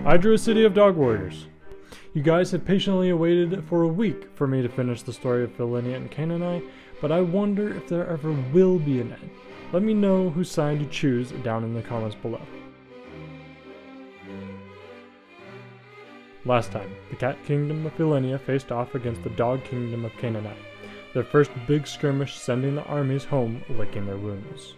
I drew a city of dog warriors. You guys have patiently awaited for a week for me to finish the story of Felinia and Caninae, but I wonder if there ever will be an end. Let me know whose side you choose down in the comments below. Last time, the cat kingdom of Felinia faced off against the dog kingdom of Caninae, their first big skirmish sending the armies home licking their wounds.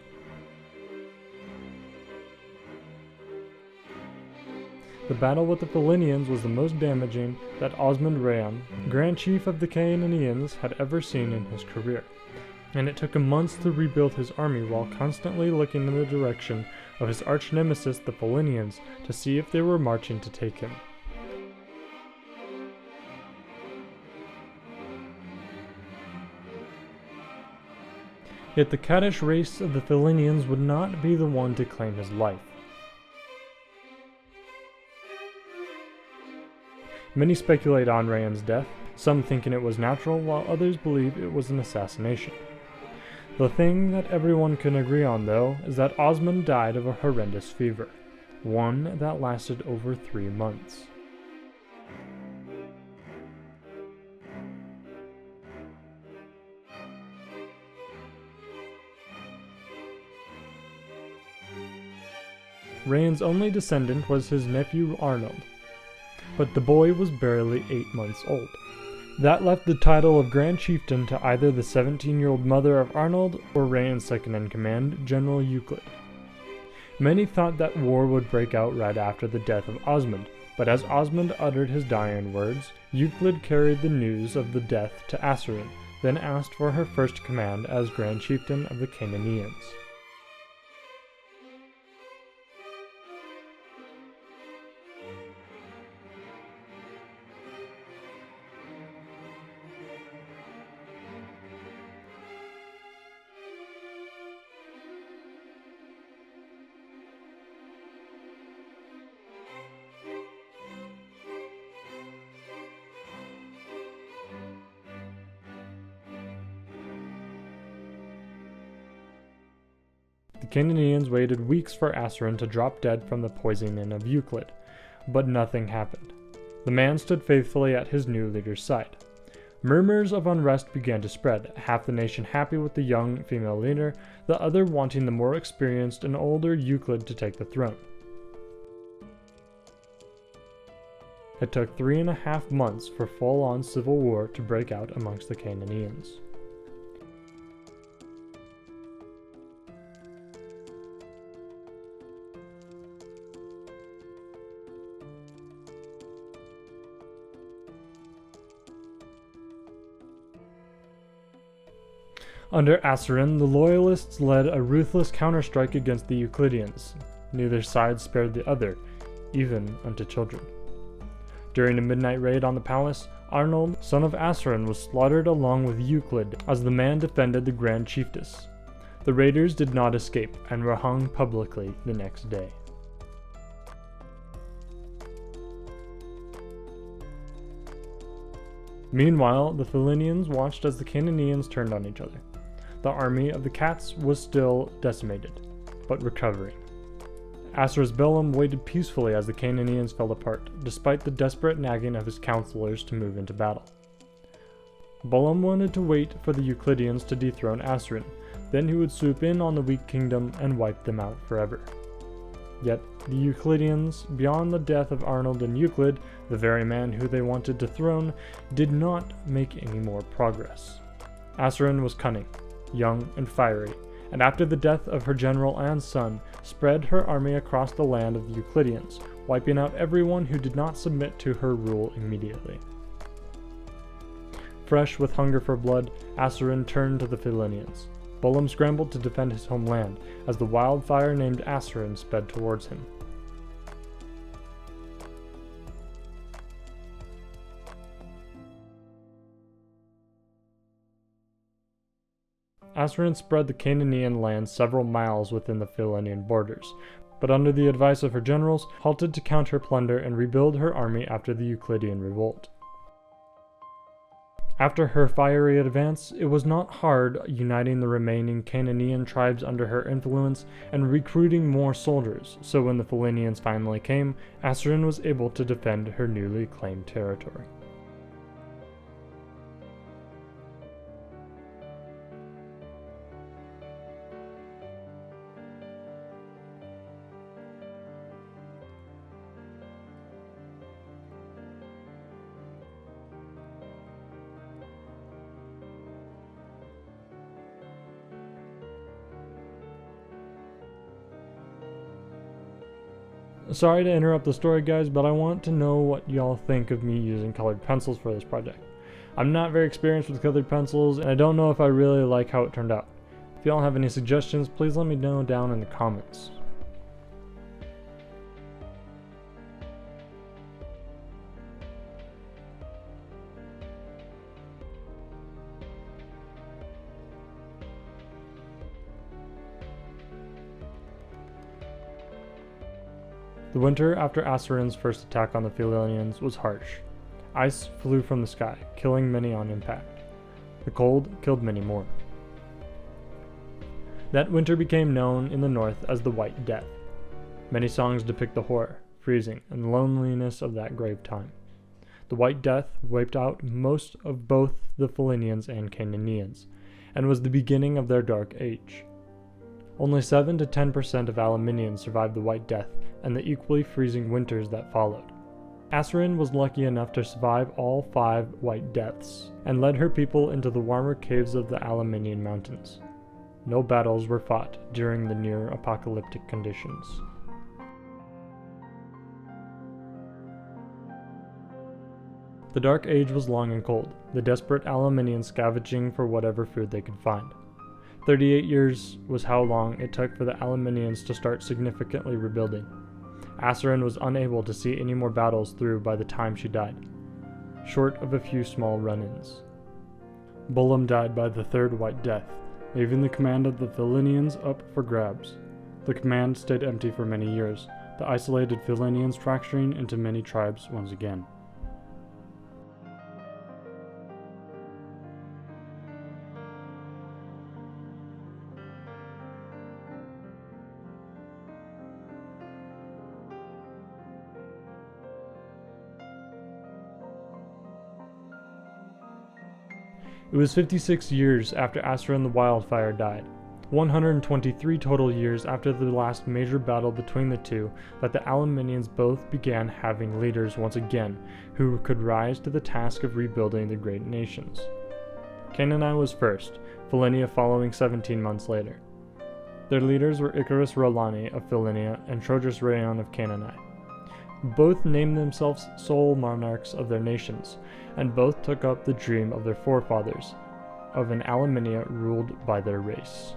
The battle with the Felinians was the most damaging that Osmond Rayan, Grand Chief of the Caninians, had ever seen in his career, and it took him months to rebuild his army while constantly looking in the direction of his arch-nemesis the Felinians to see if they were marching to take him. Yet the caddish race of the Felinians would not be the one to claim his life. Many speculate on Rayan's death, some thinking it was natural while others believe it was an assassination. The thing that everyone can agree on though is that Osmond died of a horrendous fever, one that lasted over 3 months. Rayan's only descendant was his nephew Arnold, but the boy was barely 8 months old. That left the title of Grand Chieftain to either the 17-year-old mother of Arnold or Rayan's second-in-command, General Euclid. Many thought that war would break out right after the death of Osmond, but as Osmond uttered his dying words, Euclid carried the news of the death to Aceryn, then asked for her first command as Grand Chieftain of the Caninians. The Caninians waited weeks for Aceryn to drop dead from the poisoning of Euclid, but nothing happened. The man stood faithfully at his new leader's side. Murmurs of unrest began to spread, half the nation happy with the young female leader, the other wanting the more experienced and older Euclid to take the throne. It took 3.5 months for full-on civil war to break out amongst the Caninians. Under Aceryn, the Loyalists led a ruthless counterstrike against the Euclideans. Neither side spared the other, even unto children. During a midnight raid on the palace, Arnold, son of Aceryn, was slaughtered along with Euclid as the man defended the Grand Chiefess. The raiders did not escape and were hung publicly the next day. Meanwhile, the Felinians watched as the Caninians turned on each other. The army of the cats was still decimated, but recovering. Acerys Bellum waited peacefully as the Caninians fell apart, despite the desperate nagging of his counselors to move into battle. Bellum wanted to wait for the Euclideans to dethrone Aceryn, then he would swoop in on the weak kingdom and wipe them out forever. Yet, the Euclideans, beyond the death of Arnold and Euclid, the very man who they wanted to throne, did not make any more progress. Aceryn was cunning, young and fiery, and after the death of her general and son, spread her army across the land of the Euclideans, wiping out everyone who did not submit to her rule immediately. Fresh with hunger for blood, Aceryn turned to the Felinians. Bellum scrambled to defend his homeland, as the wildfire named Aceryn sped towards him. Aceryn spread the Caninaean land several miles within the Felinian borders, but under the advice of her generals, halted to counter plunder and rebuild her army after the Euclidean revolt. After her fiery advance, it was not hard uniting the remaining Caninaean tribes under her influence and recruiting more soldiers, so when the Felinians finally came, Asarin was able to defend her newly claimed territory. Sorry to interrupt the story, guys, but I want to know what y'all think of me using colored pencils for this project. I'm not very experienced with colored pencils, and I don't know if I really like how it turned out. If y'all have any suggestions, please let me know down in the comments. The winter after Asarin's first attack on the Felinians was harsh. Ice flew from the sky, killing many on impact. The cold killed many more. That winter became known in the north as the White Death. Many songs depict the horror, freezing, and loneliness of that grave time. The White Death wiped out most of both the Felinians and Caninaeans, and was the beginning of their dark age. Only 7 to 10% of Aliminians survived the White Death and the equally freezing winters that followed. Asarin was lucky enough to survive all 5 White Deaths, and led her people into the warmer caves of the Aliminian mountains. No battles were fought during the near-apocalyptic conditions. The Dark Age was long and cold, the desperate Aliminians scavenging for whatever food they could find. 38 years was how long it took for the Aliminians to start significantly rebuilding. Asarin was unable to see any more battles through by the time she died, short of a few small run-ins. Bullum died by the third White Death, leaving the command of the Felinians up for grabs. The command stayed empty for many years, the isolated Felinians fracturing into many tribes once again. It was 56 years after Asarin the Wildfire died, 123 total years after the last major battle between the two, that the Aliminians both began having leaders once again who could rise to the task of rebuilding the great nations. Caninae was first, Felinia following 17 months later. Their leaders were Icarus Rolani of Felinia and Trojas Rhaeon of Caninae. Both named themselves sole monarchs of their nations, and both took up the dream of their forefathers, of an Aliminia ruled by their race.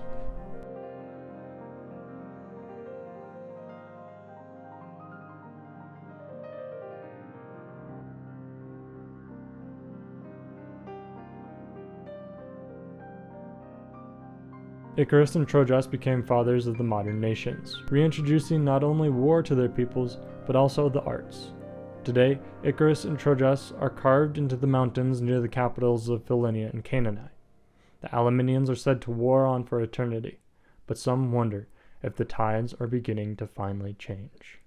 Icarus and Trojas became fathers of the modern nations, reintroducing not only war to their peoples, but also the arts. Today, Icarus and Trojas are carved into the mountains near the capitals of Felinia and Caninae. The Aliminians are said to war on for eternity, but some wonder if the tides are beginning to finally change.